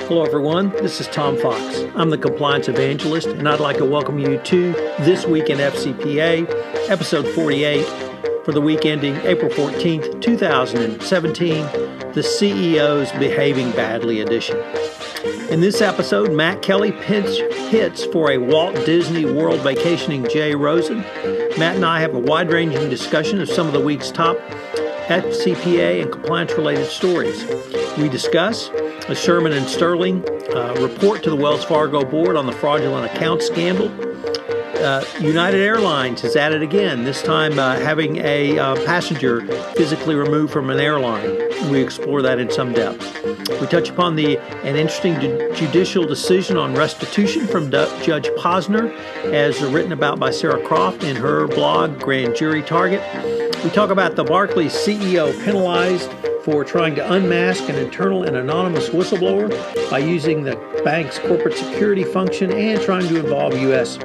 Hello, everyone. This is Tom Fox. I'm the Compliance Evangelist, and I'd like to welcome you to This Week in FCPA, Episode 48, for the week ending April 14th, 2017, the CEO's Behaving Badly edition. In this episode, Matt Kelly pinch hits for a Walt Disney World vacationing Jay Rosen. Matt and I have a wide-ranging discussion of some of the week's top FCPA and compliance-related stories. We discuss a Sherman and Sterling report to the Wells Fargo board on the fraudulent account scandal. United Airlines is at it again, this time having a passenger physically removed from an airline. We explore that in some depth. We touch upon an interesting judicial decision on restitution from Judge Posner, as written about by Sarah Croft in her blog, Grand Jury Target. We talk about the Barclays CEO penalized for trying to unmask an internal and anonymous whistleblower by using the bank's corporate security function and trying to involve U.S.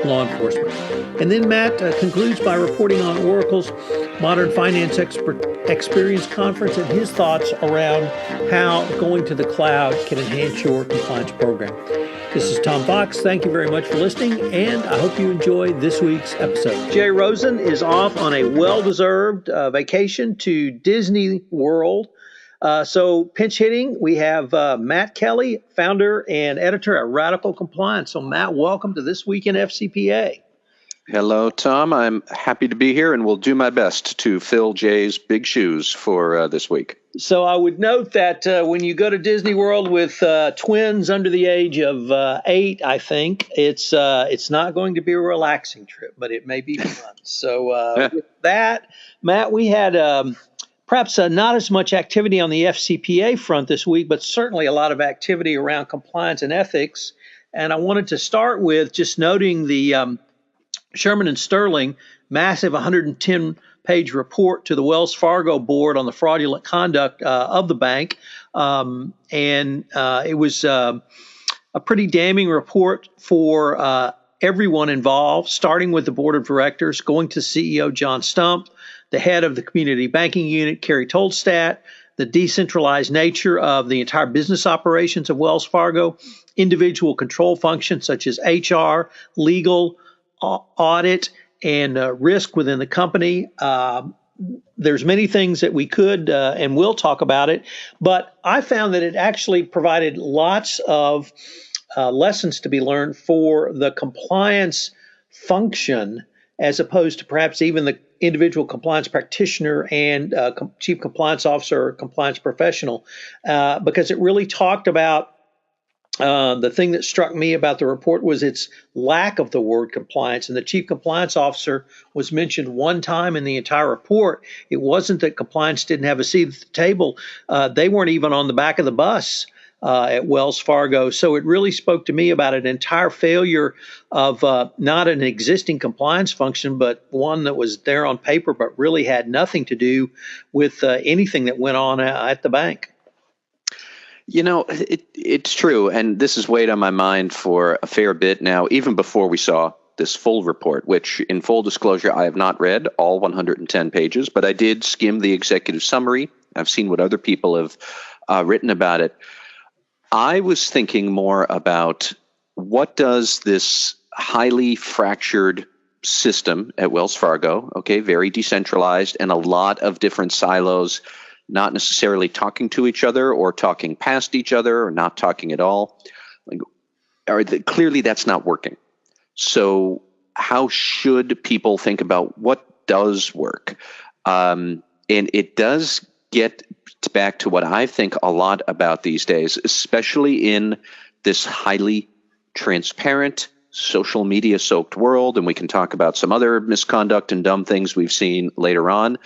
law enforcement. And then Matt concludes by reporting on Oracle's Modern Finance Experience Conference and his thoughts around how going to the cloud can enhance your compliance program. This is Tom Fox. Thank you very much for listening, and I hope you enjoy this week's episode. Jay Rosen is off on a well-deserved vacation to Disney World. So pinch hitting, we have Matt Kelly, founder and editor at Radical Compliance. So Matt, welcome to This Week in FCPA. Hello, Tom. I'm happy to be here and will do my best to fill Jay's big shoes for this week. So I would note that when you go to Disney World with twins under the age of 8, I think, it's not going to be a relaxing trip, but it may be fun. So with that, Matt, we had perhaps not as much activity on the FCPA front this week, but certainly a lot of activity around compliance and ethics. And I wanted to start with just noting the Sherman and Sterling massive 110-page report to the Wells Fargo board on the fraudulent conduct of the bank. It was a pretty damning report for everyone involved, starting with the board of directors, going to CEO John Stump, the head of the community banking unit, Kerry Toldstadt, the decentralized nature of the entire business operations of Wells Fargo, individual control functions such as HR, legal, audit, and risk within the company. There's many things that we could and will talk about it, but I found that it actually provided lots of lessons to be learned for the compliance function, as opposed to perhaps even the individual compliance practitioner and chief compliance officer or compliance professional, because it really talked about the thing that struck me about the report was its lack of the word compliance, and the chief compliance officer was mentioned one time in the entire report. It wasn't that compliance didn't have a seat at the table. They weren't even on the back of the bus at Wells Fargo. So it really spoke to me about an entire failure of not an existing compliance function, but one that was there on paper, but really had nothing to do with anything that went on at the bank. You know, it's true, and this has weighed on my mind for a fair bit now, even before we saw this full report, which, in full disclosure, I have not read all 110 pages, but I did skim the executive summary. I've seen what other people have written about it. I was thinking more about what does this highly fractured system at Wells Fargo, okay, very decentralized and a lot of different silos, not necessarily talking to each other or talking past each other or not talking at all. Clearly, that's not working. So how should people think about what does work? And it does get back to what I think a lot about these days, especially in this highly transparent, social media soaked world. And we can talk about some other misconduct and dumb things we've seen later on.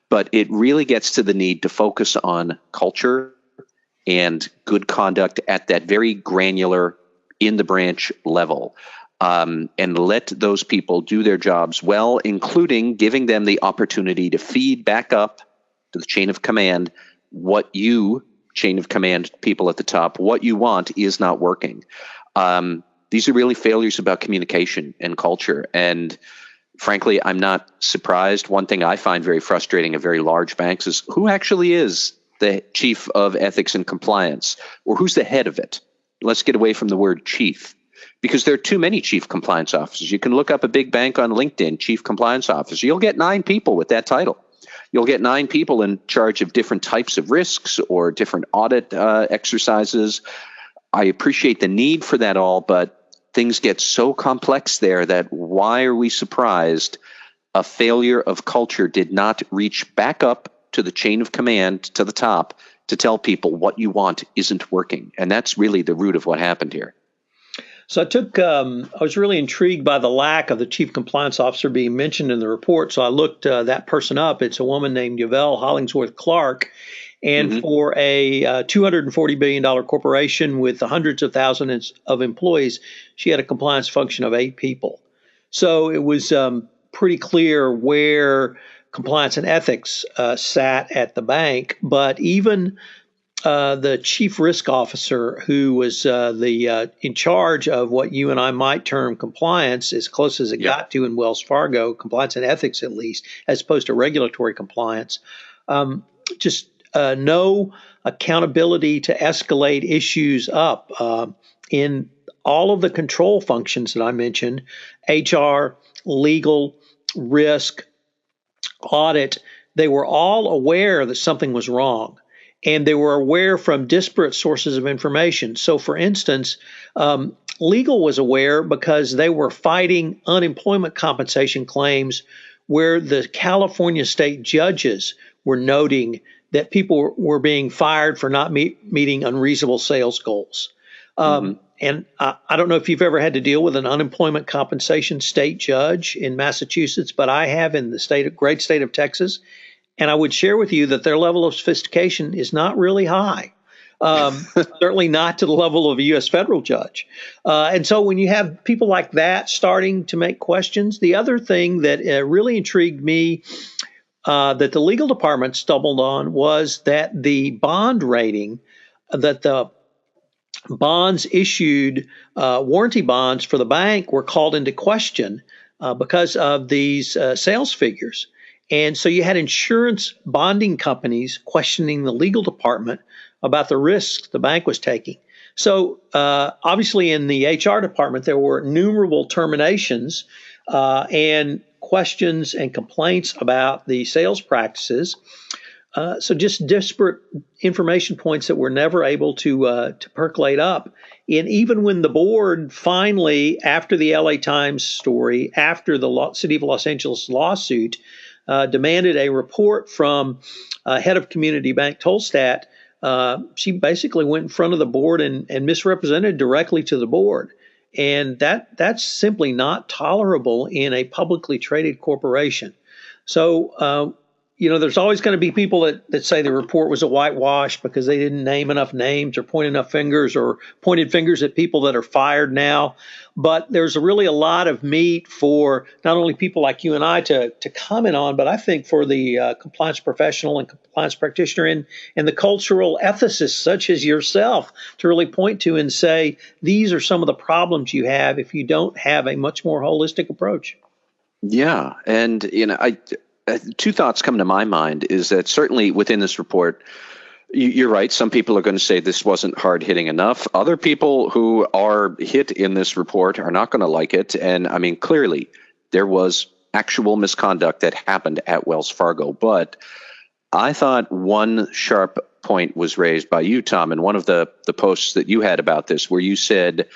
But it really gets to the need to focus on culture and good conduct at that very granular, in the branch level, and let those people do their jobs well, including giving them the opportunity to feed back up to the chain of command what you, chain of command people at the top, what you want is not working. These are really failures about communication and culture. And frankly, I'm not surprised. One thing I find very frustrating at very large banks is who actually is the chief of ethics and compliance, or who's the head of it? Let's get away from the word chief, because there are too many chief compliance officers. You can look up a big bank on LinkedIn, chief compliance officer. You'll get 9 people with that title. You'll get 9 people in charge of different types of risks or different audit exercises. I appreciate the need for that all, but things get so complex there that why are we surprised a failure of culture did not reach back up to the chain of command to the top to tell people what you want isn't working? And that's really the root of what happened here. So I was really intrigued by the lack of the chief compliance officer being mentioned in the report. So I looked that person up. It's a woman named Yvelle Hollingsworth Clark. And for a $240 billion corporation with hundreds of thousands of employees, she had a compliance function of 8 people. So it was pretty clear where compliance and ethics sat at the bank. But even the chief risk officer, who was in charge of what you and I might term compliance, as close as it got to in Wells Fargo, compliance and ethics at least, as opposed to regulatory compliance, no accountability to escalate issues up in all of the control functions that I mentioned: HR, legal, risk, audit. They were all aware that something was wrong, and they were aware from disparate sources of information. So, for instance, legal was aware because they were fighting unemployment compensation claims where the California state judges were noting that people were being fired for not meeting unreasonable sales goals. And I don't know if you've ever had to deal with an unemployment compensation state judge in Massachusetts, but I have in the great state of Texas. And I would share with you that their level of sophistication is not really high, certainly not to the level of a U.S. federal judge. And so when you have people like that starting to make questions, the other thing that really intrigued me that the legal department stumbled on was that the bond rating, that the bonds issued, warranty bonds for the bank, were called into question because of these sales figures. And so you had insurance bonding companies questioning the legal department about the risks the bank was taking. So obviously in the HR department, there were innumerable terminations and questions and complaints about the sales practices. So just disparate information points that were never able to percolate up. And even when the board finally, after the LA Times story, after the City of Los Angeles lawsuit, demanded a report from head of Community Bank Tolstat, she basically went in front of the board and misrepresented directly to the board. And that's simply not tolerable in a publicly traded corporation. So, there's always going to be people that say the report was a whitewash because they didn't name enough names or point enough fingers or pointed fingers at people that are fired now. But there's really a lot of meat for not only people like you and I to comment on, but I think for the compliance professional and compliance practitioner and the cultural ethicist such as yourself to really point to and say, these are some of the problems you have if you don't have a much more holistic approach. Yeah. And, two thoughts come to my mind is that certainly within this report, you're right. Some people are going to say this wasn't hard hitting enough. Other people who are hit in this report are not going to like it. And I mean, clearly there was actual misconduct that happened at Wells Fargo. But I thought one sharp point was raised by you, Tom, in one of the posts that you had about this, where you said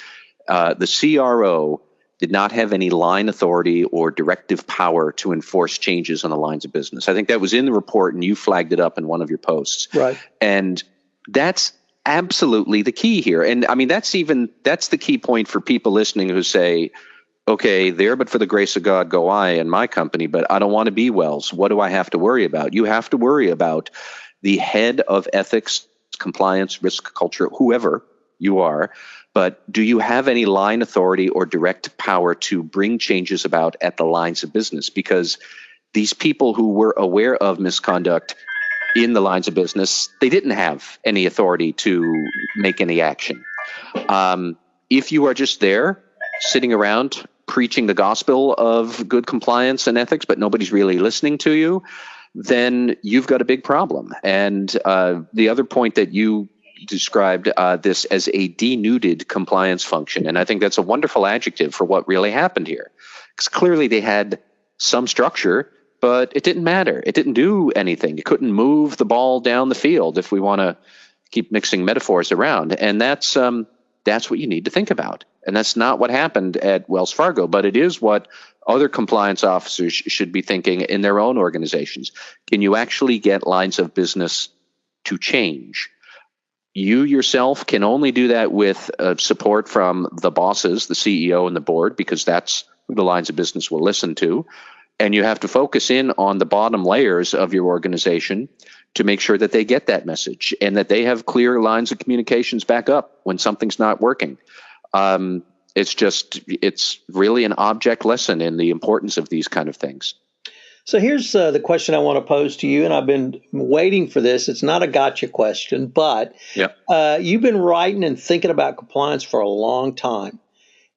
the CRO did not have any line authority or directive power to enforce changes on the lines of business. I think that was in the report, and you flagged it up in one of your posts. Right. And that's absolutely the key here. And I mean, that's the key point for people listening who say, okay, there, but for the grace of God go I and my company, but I don't want to be Wells. What do I have to worry about? You have to worry about the head of ethics, compliance, risk, culture, whoever you are. But do you have any line authority or direct power to bring changes about at the lines of business? Because these people who were aware of misconduct in the lines of business, they didn't have any authority to make any action. If you are just there sitting around preaching the gospel of good compliance and ethics, but nobody's really listening to you, then you've got a big problem. And the other point that you described this as a denuded compliance function, and I think that's a wonderful adjective for what really happened here. Because clearly they had some structure, but it didn't matter. It didn't do anything. It couldn't move the ball down the field, if we want to keep mixing metaphors around. And that's what you need to think about. And that's not what happened at Wells Fargo, but it is what other compliance officers should be thinking in their own organizations. Can you actually get lines of business to change? You yourself can only do that with support from the bosses, the CEO and the board, because that's who the lines of business will listen to. And you have to focus in on the bottom layers of your organization to make sure that they get that message and that they have clear lines of communications back up when something's not working. It's really an object lesson in the importance of these kind of things. So here's the question I want to pose to you, and I've been waiting for this. It's not a gotcha question, but you've been writing and thinking about compliance for a long time,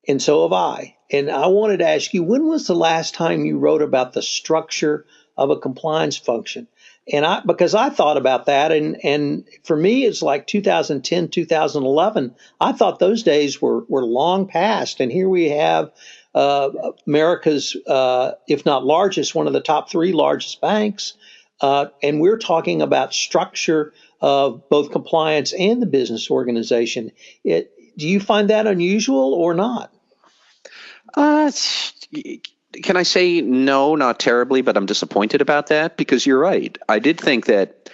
and so have I. And I wanted to ask you, when was the last time you wrote about the structure of a compliance function? And because I thought about that, and for me, it's like 2010, 2011. I thought those days were long past, and here we have America's, if not largest, one of the top 3 largest banks, and we're talking about structure of both compliance and the business organization. Do you find that unusual or not? Can I say no, not terribly, but I'm disappointed about that, because you're right. I did think that,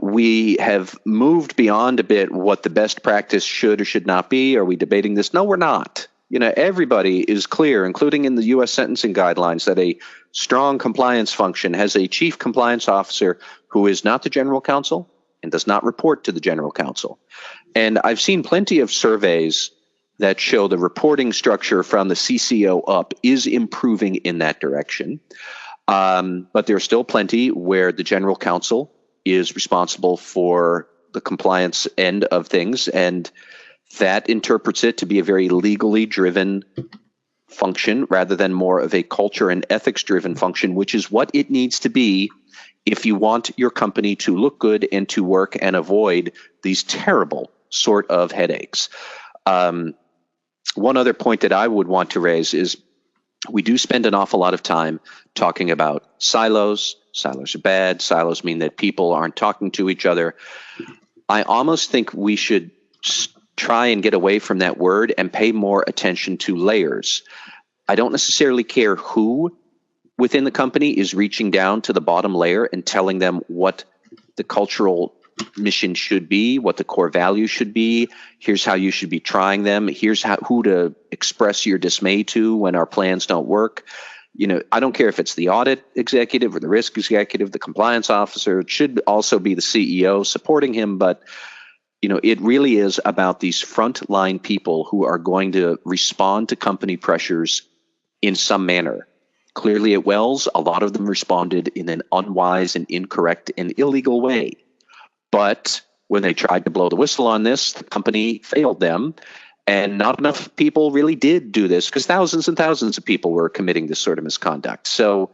we have moved beyond a bit what the best practice should or should not be. Are we debating this? No, we're not. Everybody is clear, including in the U.S. sentencing guidelines, that a strong compliance function has a chief compliance officer who is not the general counsel and does not report to the general counsel. And I've seen plenty of surveys that show the reporting structure from the CCO up is improving in that direction. But there's still plenty where the general counsel is responsible for the compliance end of things, and that interprets it to be a very legally driven function rather than more of a culture and ethics driven function, which is what it needs to be if you want your company to look good and to work and avoid these terrible sort of headaches. One other point that I would want to raise is we do spend an awful lot of time talking about silos. Silos are bad. Silos mean that people aren't talking to each other. I almost think we should try and get away from that word and pay more attention to layers. I don't necessarily care who within the company is reaching down to the bottom layer and telling them what the cultural mission should be, what the core values should be. Here's how you should be trying them. Here's who to express your dismay to when our plans don't work. I don't care if it's the audit executive or the risk executive, the compliance officer. It should also be the CEO supporting him. But, it really is about these frontline people who are going to respond to company pressures in some manner. Clearly at Wells, a lot of them responded in an unwise and incorrect and illegal way. But when they tried to blow the whistle on this, the company failed them. And not enough people really did do this, because thousands and thousands of people were committing this sort of misconduct. So,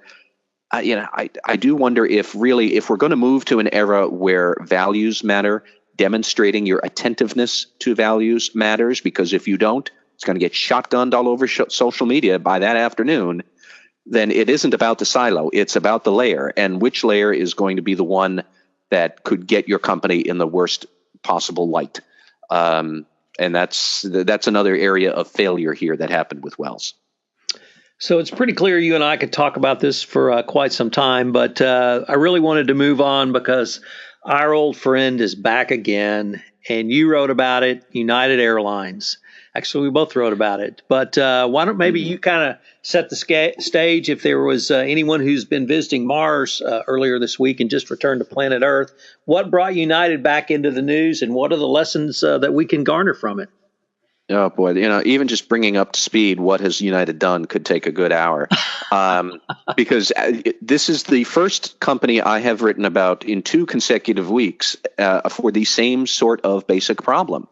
I do wonder if we're going to move to an era where values matter, demonstrating your attentiveness to values matters, because if you don't, it's going to get shotgunned all over social media by that afternoon. Then it isn't about the silo. It's about the layer, and which layer is going to be the one that could get your company in the worst possible light. And that's another area of failure here that happened with Wells. So it's pretty clear you and I could talk about this for quite some time, but I really wanted to move on because our old friend is back again, and you wrote about it, United Airlines. Actually, we both wrote about it, but why don't maybe you kind of set the stage if there was anyone who's been visiting Mars earlier this week and just returned to planet Earth. What brought United back into the news, and what are the lessons that we can garner from it? Oh, boy. Even just bringing up to speed what has United done could take a good hour, because this is the first company I have written about in 2 consecutive weeks for the same sort of basic problem.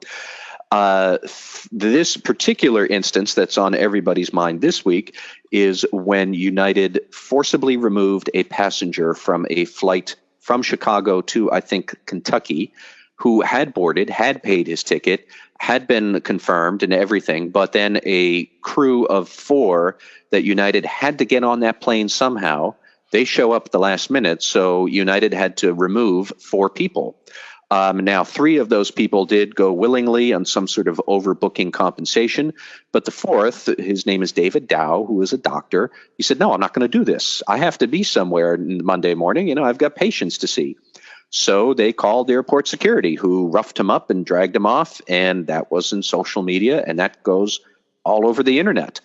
This particular instance that's on everybody's mind this week is when United forcibly removed a passenger from a flight from Chicago to, I think, Kentucky, who had boarded, had paid his ticket, had been confirmed and everything, but then a crew of 4 that United had to get on that plane somehow. They show up at the last minute, so United had to remove 4 people. Now, 3 of those people did go willingly on some sort of overbooking compensation, but the 4th, his name is David Dow, who is a doctor. He said, "No, I'm not going to do this. I have to be somewhere Monday morning. I've got patients to see." So they called airport security, who roughed him up and dragged him off, and that was in social media, and that goes all over the internet.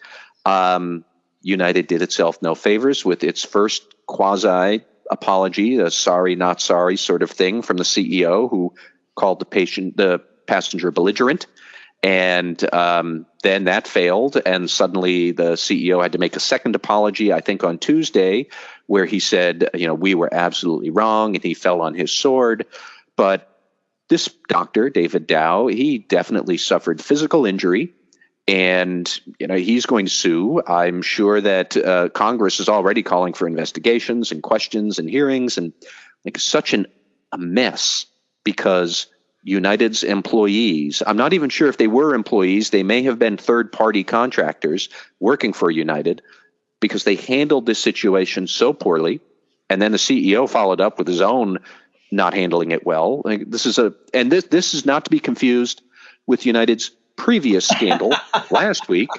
United did itself no favors with its first quasi-apology, a sorry, not sorry sort of thing from the CEO, who called the passenger belligerent. And then that failed, and suddenly the CEO had to make a second apology, I think on Tuesday, where he said, we were absolutely wrong, and he fell on his sword. But this doctor, David Dow, he definitely suffered physical injury, and he's going to sue. I'm sure that Congress is already calling for investigations and questions and hearings, and such a mess, because United's employees, I'm not even sure if they were employees, they may have been third-party contractors working for United, because they handled this situation so poorly, and then the CEO followed up with his own not handling it well. This is not to be confused with United's previous scandal last week,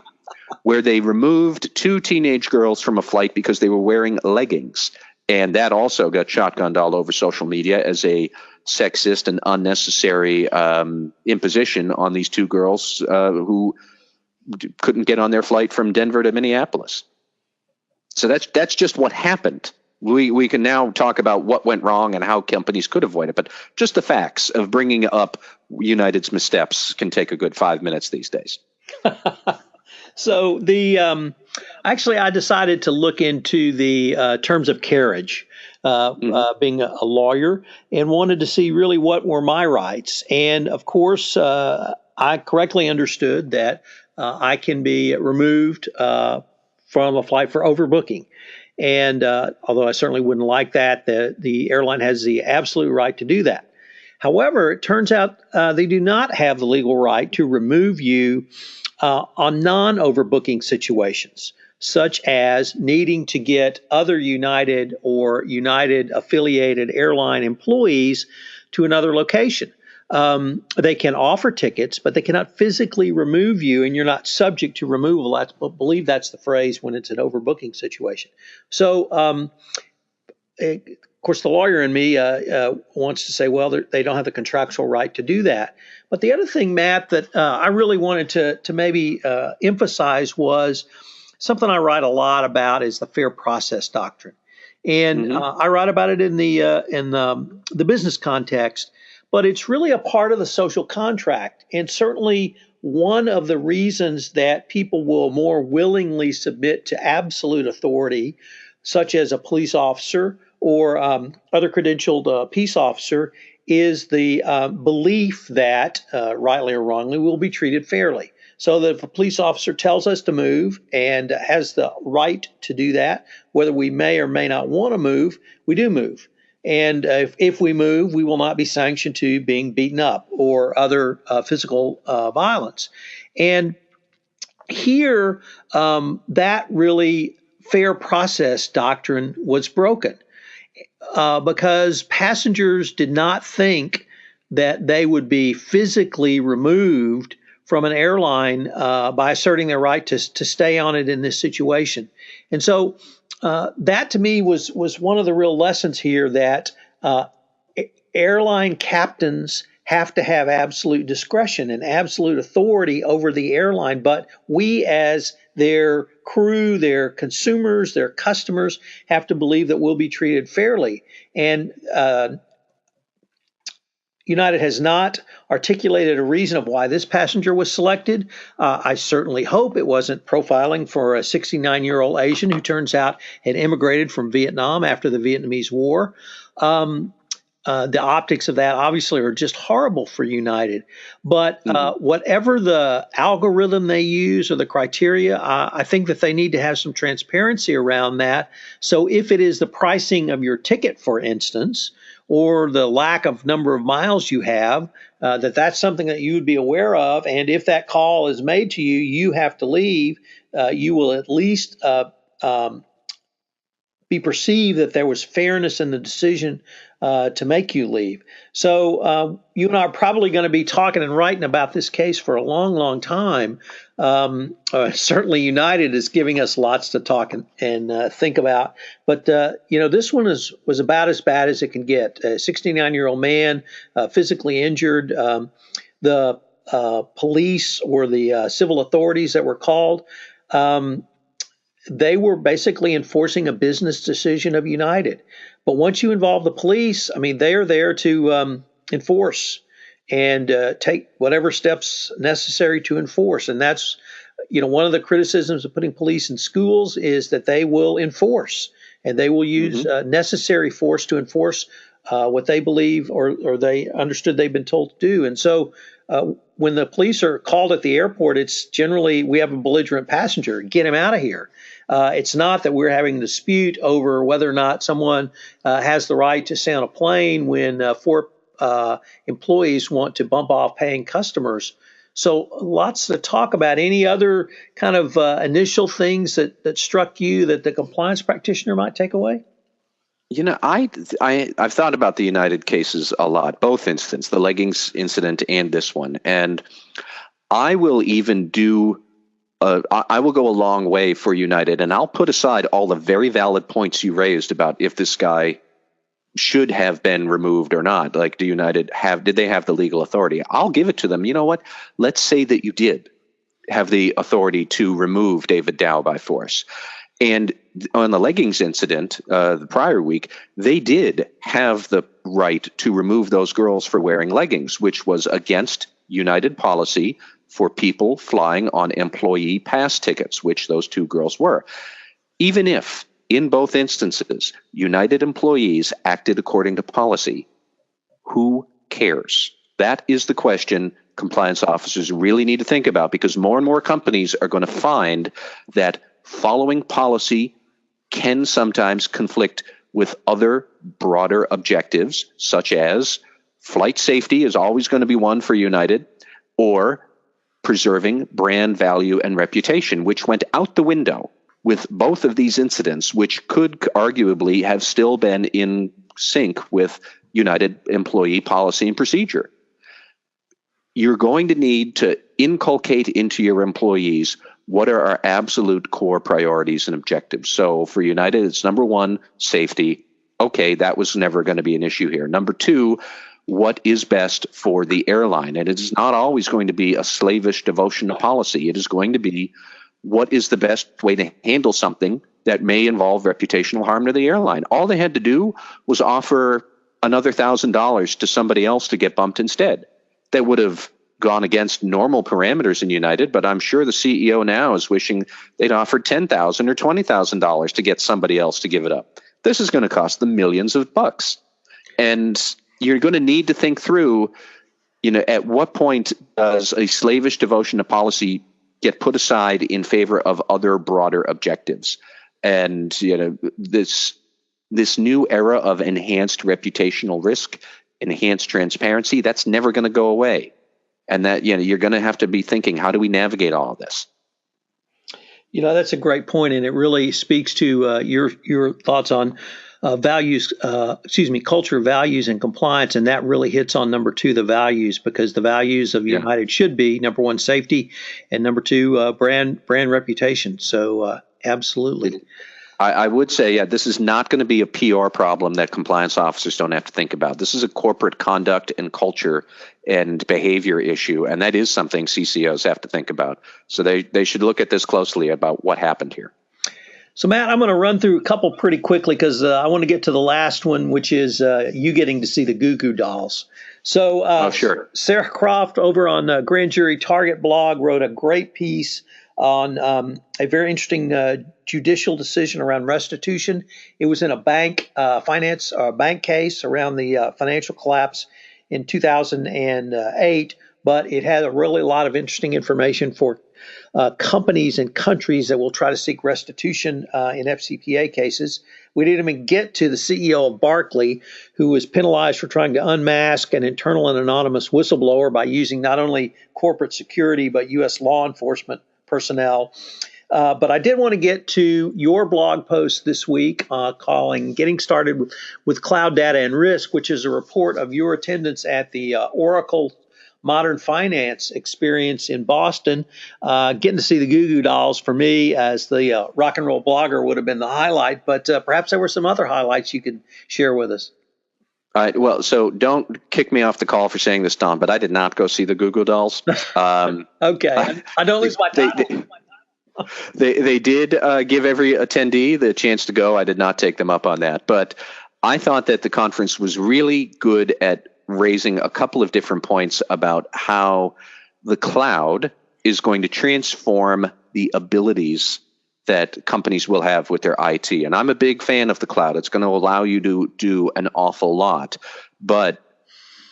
where they removed 2 teenage girls from a flight because they were wearing leggings. And that also got shotgunned all over social media as a sexist and unnecessary imposition on these 2 girls who couldn't get on their flight from Denver to Minneapolis. So that's just what happened. We can now talk about what went wrong and how companies could avoid it, but just the facts of bringing up United's missteps can take a good 5 minutes these days. So actually, I decided to look into the terms of carriage, being a lawyer, and wanted to see really what were my rights. And of course, I correctly understood that I can be removed from a flight for overbooking. And although I certainly wouldn't like that, the airline has the absolute right to do that. However, it turns out they do not have the legal right to remove you on non-overbooking situations, such as needing to get other United or United-affiliated airline employees to another location. They can offer tickets, but they cannot physically remove you, and you're not subject to removal. I believe that's the phrase when it's an overbooking situation. So, of course, the lawyer in me wants to say, well, they don't have the contractual right to do that. But the other thing, Matt, that I really wanted to maybe emphasize was something I write a lot about is the fair process doctrine. And I write about it in the business context. But it's really a part of the social contract, and certainly one of the reasons that people will more willingly submit to absolute authority, such as a police officer or other credentialed peace officer, is the belief that, rightly or wrongly, we'll be treated fairly. So that if a police officer tells us to move and has the right to do that, whether we may or may not want to move, we do move. And if we move, we will not be sanctioned to being beaten up or other physical violence. And here, that really fair process doctrine was broken because passengers did not think that they would be physically removed from an airline by asserting their right to stay on it in this situation. And so that to me was one of the real lessons here, that airline captains have to have absolute discretion and absolute authority over the airline, but we as their crew, their consumers, their customers have to believe that we'll be treated fairly. And United has not articulated a reason of why this passenger was selected. I certainly hope it wasn't profiling for a 69-year-old Asian who turns out had immigrated from Vietnam after the Vietnamese War. the optics of that obviously are just horrible for United. But whatever the algorithm they use or the criteria, I think that they need to have some transparency around that. So if it is the pricing of your ticket, for instance, or the lack of number of miles you have, that's something that you would be aware of. And if that call is made to you, you have to leave. You will at least be perceived that there was fairness in the decision to make you leave. So you and I are probably going to be talking and writing about this case for a long, long time. Certainly United is giving us lots to talk and think about. But, this one was about as bad as it can get. A 69-year-old man, physically injured. The police or the civil authorities that were called, they were basically enforcing a business decision of United. But once you involve the police, I mean, they are there to enforce and take whatever steps necessary to enforce. And that's, one of the criticisms of putting police in schools is that they will enforce and they will use necessary force to enforce what they believe or they understood they've been told to do. And so when the police are called at the airport, it's generally we have a belligerent passenger, get him out of here. It's not that we're having a dispute over whether or not someone has the right to stay on a plane when four employees want to bump off paying customers. So lots to talk about. Any other kind of initial things that struck you that the compliance practitioner might take away? I've thought about the United cases a lot, both incidents, the leggings incident and this one. And I will even I will go a long way for United, and I'll put aside all the very valid points you raised about if this guy should have been removed or not. Like, did they have the legal authority? I'll give it to them. You know what? Let's say that you did have the authority to remove David Dow by force. And on the leggings incident the prior week, they did have the right to remove those girls for wearing leggings, which was against United policy for people flying on employee pass tickets, which those two girls were. Even if, in both instances, United employees acted according to policy, who cares? That is the question compliance officers really need to think about, because more and more companies are going to find that following policy can sometimes conflict with other broader objectives, such as flight safety is always going to be one for United, or preserving brand value and reputation, which went out the window with both of these incidents, which could arguably have still been in sync with United employee policy and procedure. You're going to need to inculcate into your employees what are our absolute core priorities and objectives. So for United, it's number one, safety. Okay, that was never going to be an issue here. Number two, what is best for the airline? And it is not always going to be a slavish devotion to policy. It is going to be what is the best way to handle something that may involve reputational harm to the airline. All they had to do was offer another $1,000 to somebody else to get bumped instead. That would have gone against normal parameters in United, but I'm sure the CEO now is wishing they'd offered $10,000 or $20,000 to get somebody else to give it up. This is going to cost them millions of bucks. And you're going to need to think through, at what point does a slavish devotion to policy get put aside in favor of other broader objectives? And, this new era of enhanced reputational risk, enhanced transparency, that's never going to go away. And that, you're going to have to be thinking, how do we navigate all of this? That's a great point, and it really speaks to your thoughts on culture, values, and compliance, and that really hits on number two, the values, because the values of United should be number one, safety, and number two, brand reputation. So absolutely. I would say, this is not going to be a PR problem that compliance officers don't have to think about. This is a corporate conduct and culture and behavior issue, and that is something CCOs have to think about. So they should look at this closely about what happened here. So, Matt, I'm going to run through a couple pretty quickly because I want to get to the last one, which is you getting to see the Goo Goo Dolls. So, sure. Sarah Croft over on Grand Jury Target blog wrote a great piece on a very interesting judicial decision around restitution. It was in a bank bank case around the financial collapse in 2008, but it had a really lot of interesting information for companies and countries that will try to seek restitution in FCPA cases. We didn't even get to the CEO of Barclays, who was penalized for trying to unmask an internal and anonymous whistleblower by using not only corporate security, but U.S. law enforcement personnel. But I did want to get to your blog post this week Getting Started with Cloud Data and Risk, which is a report of your attendance at the Oracle Modern Finance experience in Boston. Getting to see the Goo Goo Dolls for me as the rock and roll blogger would have been the highlight, but perhaps there were some other highlights you could share with us. All right. Well, so don't kick me off the call for saying this, Tom, but I did not go see the Goo Goo Dolls. Okay. I don't lose my title. They did give every attendee the chance to go. I did not take them up on that, but I thought that the conference was really good at raising a couple of different points about how the cloud is going to transform the abilities that companies will have with their IT. And I'm a big fan of the cloud. It's going to allow you to do an awful lot. But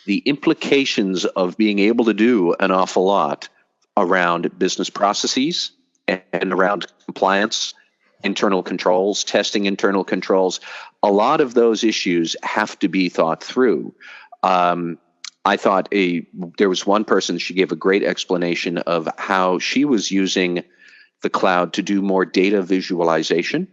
the implications of being able to do an awful lot around business processes and around compliance, internal controls, testing internal controls, a lot of those issues have to be thought through. I thought there was one person, she gave a great explanation of how she was using the cloud to do more data visualization,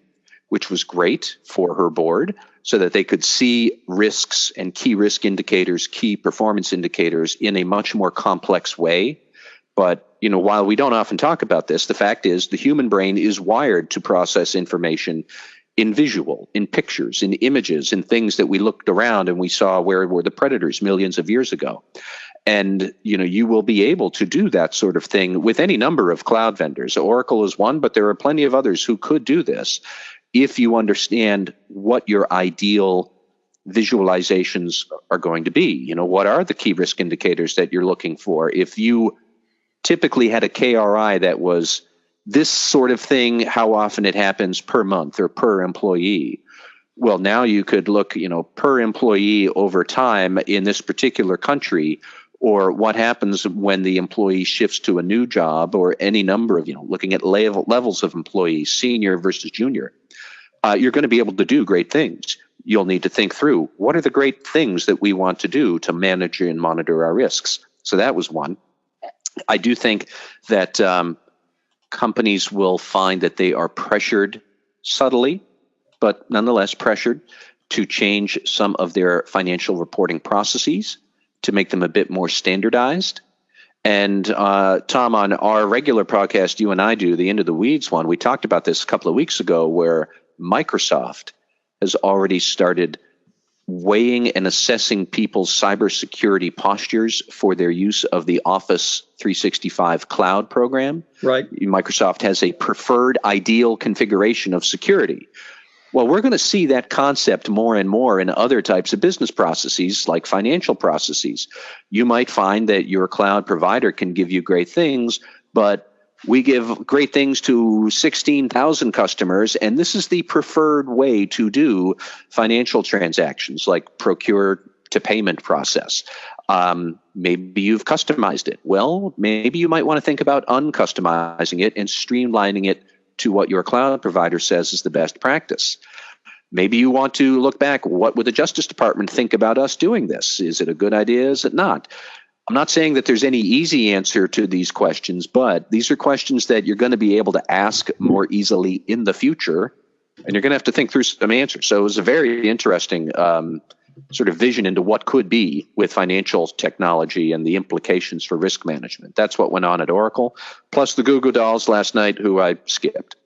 which was great for her board so that they could see risks and key risk indicators, key performance indicators in a much more complex way. But, while we don't often talk about this, the fact is the human brain is wired to process information in visual, in pictures, in images, in things that we looked around and we saw where were the predators millions of years ago. And, you will be able to do that sort of thing with any number of cloud vendors. Oracle is one, but there are plenty of others who could do this if you understand what your ideal visualizations are going to be. What are the key risk indicators that you're looking for? If you typically had a KRI that was this sort of thing, how often it happens per month or per employee. Well, now you could look, per employee over time in this particular country, or what happens when the employee shifts to a new job, or any number of, looking at levels of employees, senior versus junior. You're going to be able to do great things. You'll need to think through what are the great things that we want to do to manage and monitor our risks. So that was one. I do think that companies will find that they are pressured subtly, but nonetheless pressured to change some of their financial reporting processes to make them a bit more standardized. And Tom, on our regular podcast, you and I do, the End of the Weeds one, we talked about this a couple of weeks ago where Microsoft has already started weighing and assessing people's cybersecurity postures for their use of the Office 365 cloud program. Right. Microsoft has a preferred ideal configuration of security. Well, we're going to see that concept more and more in other types of business processes, like financial processes. You might find that your cloud provider can give you great things, but we give great things to 16,000 customers, and this is the preferred way to do financial transactions, like procure to payment process. Maybe you've customized it. Well, maybe you might want to think about uncustomizing it and streamlining it to what your cloud provider says is the best practice. Maybe you want to look back, what would the Justice Department think about us doing this? Is it a good idea? Is it not? I'm not saying that there's any easy answer to these questions, but these are questions that you're going to be able to ask more easily in the future, and you're going to have to think through some answers. So it was a very interesting sort of vision into what could be with financial technology and the implications for risk management. That's what went on at Oracle, plus the Goo Goo Dolls last night, who I skipped.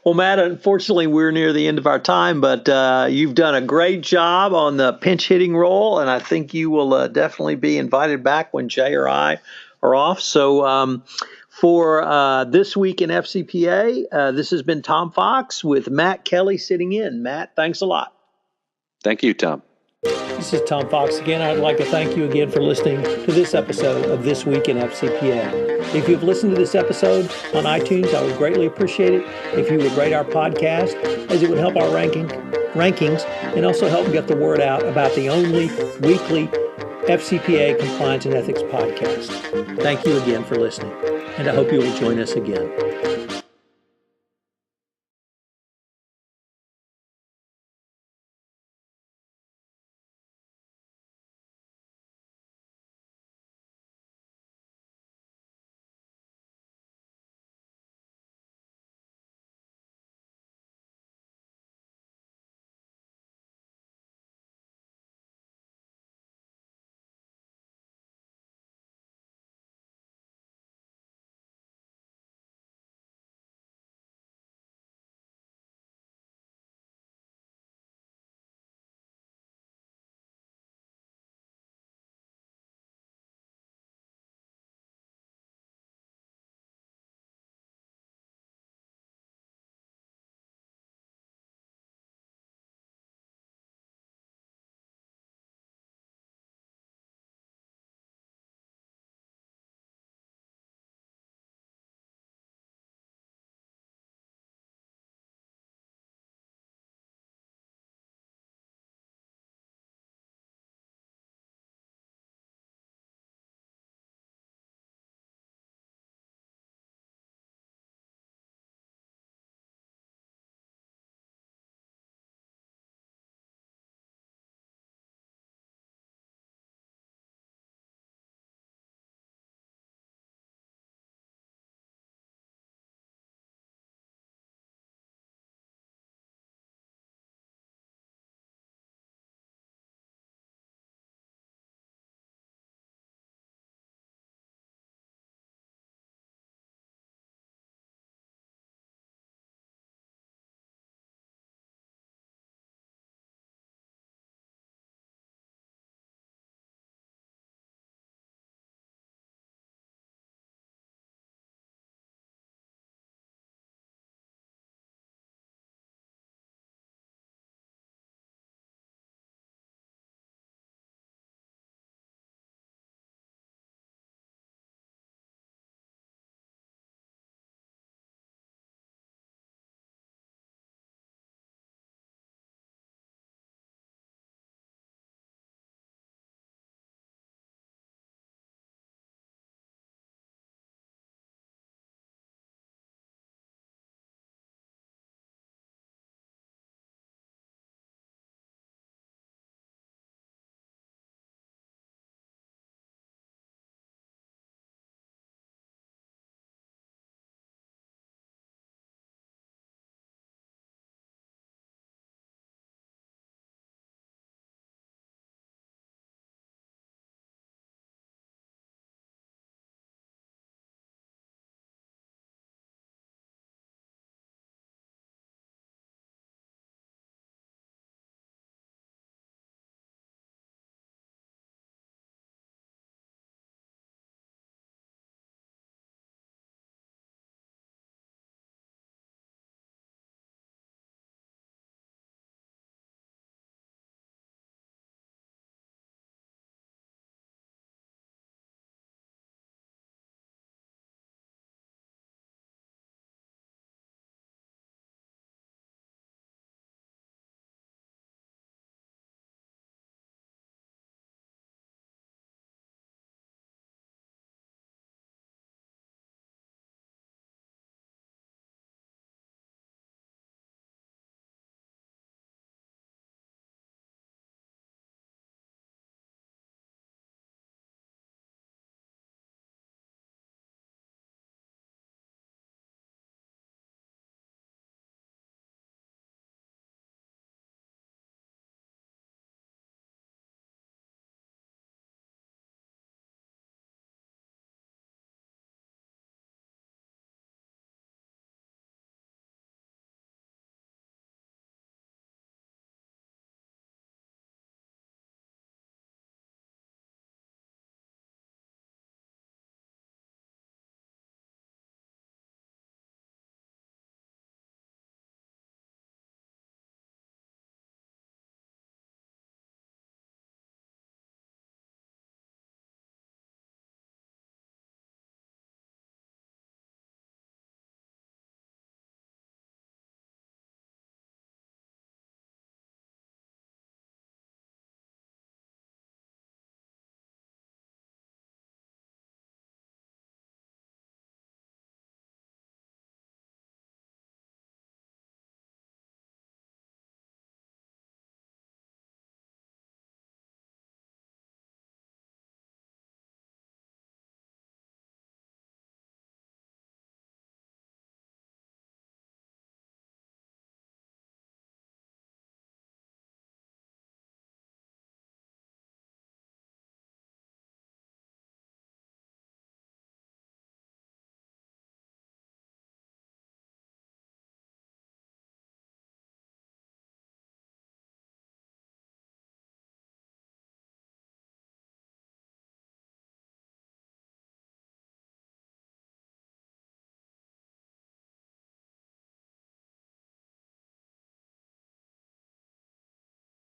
Well, Matt, unfortunately, we're near the end of our time, but you've done a great job on the pinch hitting role, and I think you will definitely be invited back when Jay or I are off. So for this week in FCPA, this has been Tom Fox with Matt Kelly sitting in. Matt, thanks a lot. Thank you, Tom. This is Tom Fox again. I'd like to thank you again for listening to this episode of This Week in FCPA. If you've listened to this episode on iTunes, I would greatly appreciate it if you would rate our podcast, as it would help our rankings and also help get the word out about the only weekly FCPA Compliance and Ethics podcast. Thank you again for listening, and I hope you will join us again.